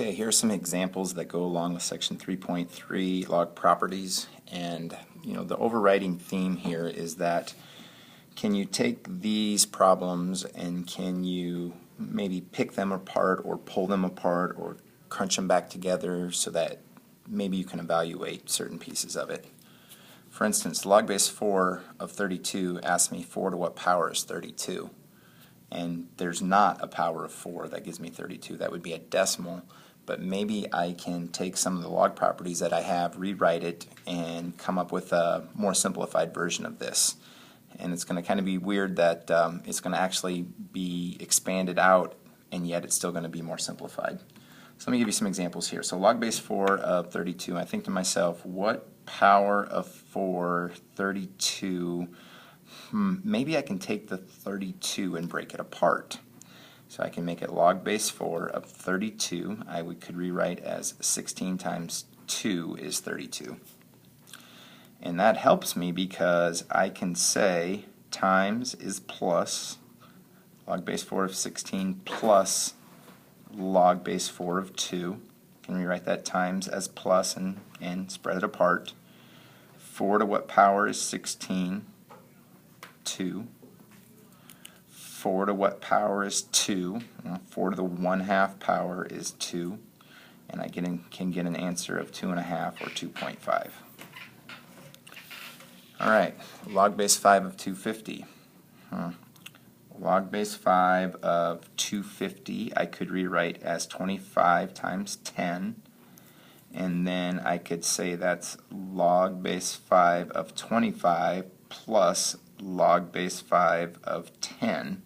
Okay, here are some examples that go along with section 3.3 log properties, and the overriding theme here is that can you take these problems and can you maybe pick them apart or pull them apart or crunch them back together so that maybe you can evaluate certain pieces of it. For instance, log base 4 of 32 asks me 4 to what power is 32? And there's not a power of 4 that gives me 32. That would be a decimal. But maybe I can take some of the log properties that I have, rewrite it, and come up with a more simplified version of this. And it's going to kind of be weird that it's going to actually be expanded out, and yet it's still going to be more simplified. So let me give you some examples here. So log base 4 of 32, I think to myself, what power of 4, 32, maybe I can take the 32 and break it apart. So I can make it log base 4 of 32. Could rewrite as 16 times 2 is 32. And that helps me because I can say times is plus log base 4 of 16 plus log base 4 of 2. I can rewrite that times as plus and spread it apart. 4 to what power is 16? 2. 4 to what power is 2? 4 to the 1/2 power is 2. And I can get an answer of 2.5 or 2.5. Alright, log base 5 of 250. Log base 5 of 250 I could rewrite as 25 times 10. And then I could say that's log base 5 of 25 plus log base 5 of 10.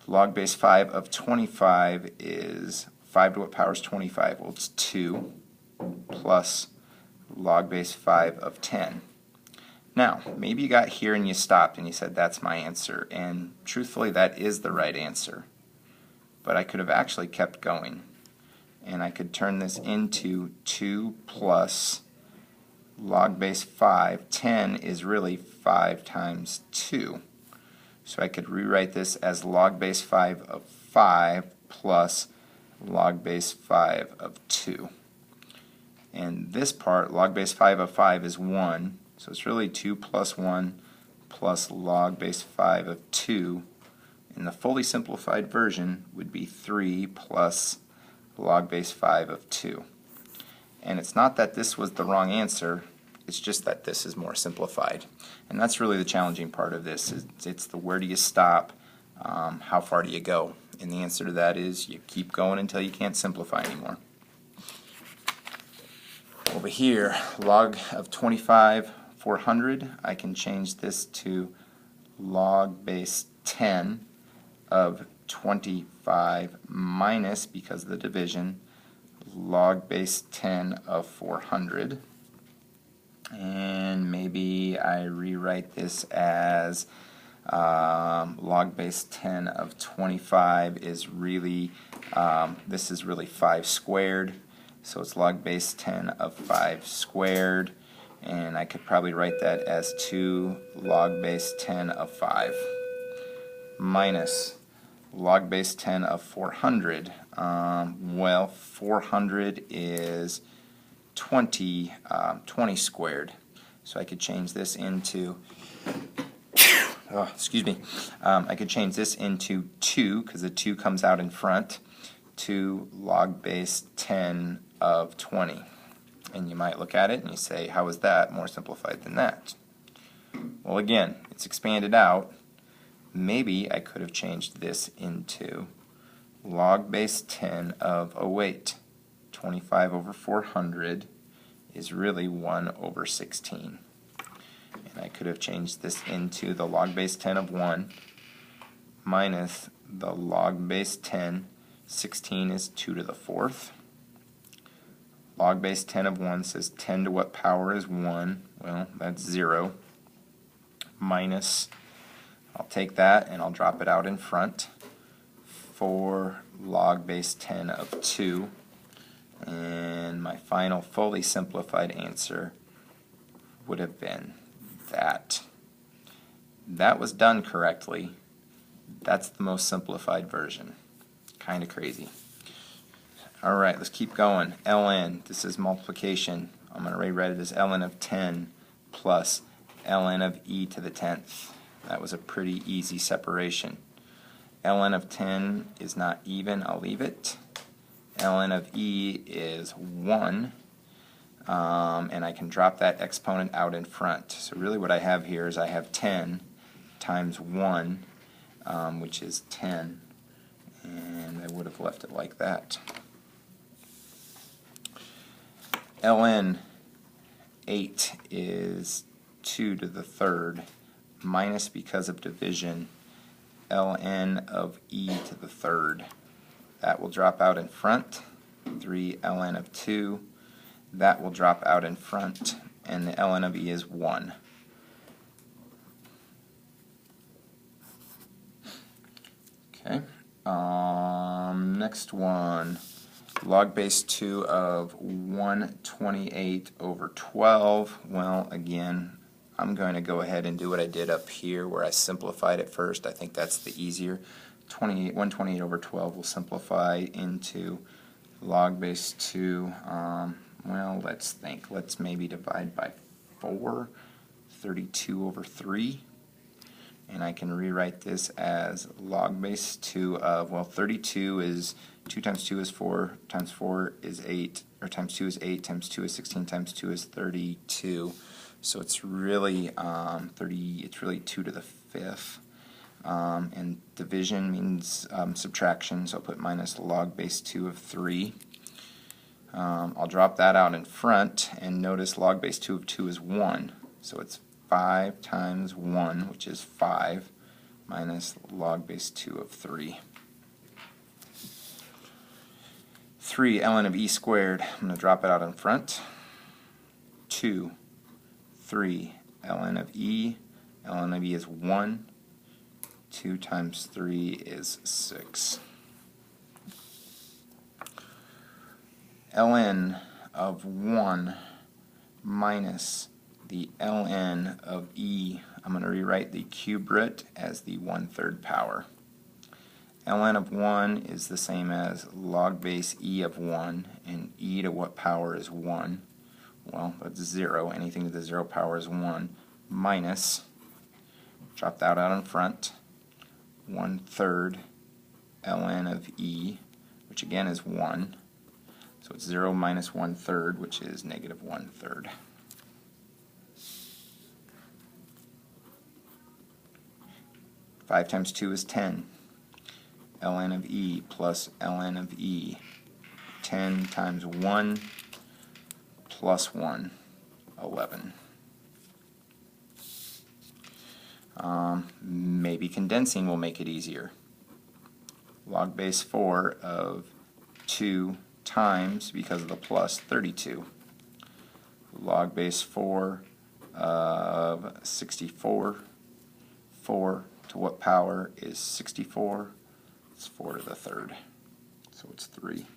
Log base 5 of 25 is 5 to what power is 25? Well, it's 2 plus log base 5 of 10. Now, maybe you got here and you stopped and you said that's my answer, and truthfully that is the right answer. But I could have actually kept going, and I could turn this into 2 plus log base 5. 10 is really 5 times 2. So I could rewrite this as log base 5 of 5 plus log base 5 of 2. And this part, log base 5 of 5 is 1, so it's really 2 plus 1 plus log base 5 of 2. And the fully simplified version would be 3 plus log base 5 of 2. And it's not that this was the wrong answer, it's just that this is more simplified. And that's really the challenging part of this. It's the where do you stop, how far do you go? And the answer to that is you keep going until you can't simplify anymore. Over here, log of 25, 400, I can change this to log base 10 of 25 minus, because of the division, log base 10 of 400. And maybe I rewrite this as log base 10 of 25 is really, this is really 5 squared, so it's log base 10 of 5 squared, and I could probably write that as 2 log base 10 of 5 minus log base 10 of 400. Well, 400 is 20 squared, so I could change this into I could change this into 2, because the 2 comes out in front, 2 log base 10 of 20. And you might look at it and you say, how is that more simplified than that? Well, again, it's expanded out. Maybe I could have changed this into log base 10 of, 25 over 400 is really 1 over 16. And I could have changed this into the log base 10 of 1 minus the log base 10. 16 is 2 to the 4th. Log base 10 of 1 says 10 to what power is 1? Well, that's 0. Minus, I'll take that and I'll drop it out in front, 4 log base 10 of 2. And my final fully simplified answer would have been that. That was done correctly. That's the most simplified version. Kind of crazy. All right, let's keep going. ln, this is multiplication. I'm going to rewrite it as ln of 10 plus ln of e to the 10th. That was a pretty easy separation. ln of 10 is not even, I'll leave it. ln of e is 1, and I can drop that exponent out in front. So really what I have here is I have 10 times 1, which is 10, and I would have left it like that. ln 8 is 2 to the 3rd minus, because of division, ln of e to the 3rd. That will drop out in front, 3 ln of 2. That will drop out in front, and the ln of e is 1. Okay. Next one. Log base 2 of 128 over 12. Well, again, I'm going to go ahead and do what I did up here where I simplified it first. I think that's the easier. 128 over 12 will simplify into log base 2. Well, let's think. Let's maybe divide by 4. 32 over 3. And I can rewrite this as log base 2 of, well, 32 is 2 times 2 is 4, times 4 is 8, or times 2 is 8, times 2 is 16, times 2 is 32. So it's really it's really 2 to the 5th. And division means subtraction, so I'll put minus log base 2 of 3. I'll drop that out in front, and notice log base 2 of 2 is 1. So it's 5 times 1, which is 5, minus log base 2 of 3. 3 ln of e squared, I'm going to drop it out in front. 2, 3 ln of e is 1. 2 times 3 is 6. ln of 1 minus the ln of e, I'm going to rewrite the cube root as the 1/3 power. ln of 1 is the same as log base e of 1, and e to what power is 1? Well, that's 0. Anything to the 0 power is 1, minus, drop that out in front, 1/3 ln of e, which again is 1. So it's 0 minus 1/3, which is negative 1/3. 5 times 2 is 10. ln of e plus ln of e. 10 times 1 plus 1, 11. Maybe condensing will make it easier. Log base 4 of 2 times, because of the plus, 32. Log base 4 of 64. 4 to what power is 64? It's 4 to the 3rd. So it's 3.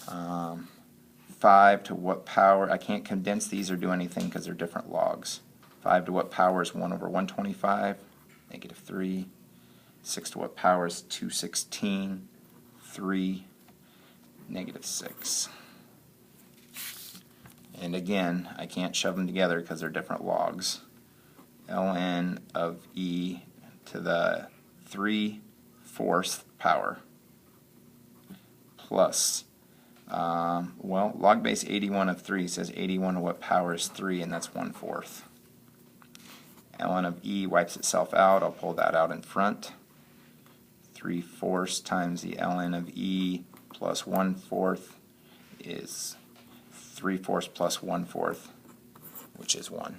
5 to what power? I can't condense these or do anything because they're different logs. 5 to what power is 1 over 125? Negative 3. 6 to what power is 216? 3. Negative 6. And again, I can't shove them together because they're different logs. ln of e to the 3/4 power plus, well, log base 81 of 3 says 81 to what power is 3, and that's 1/4. ln of e wipes itself out. I'll pull that out in front. 3/4 times the ln of e plus 1/4 is 3/4 plus 1/4, which is 1.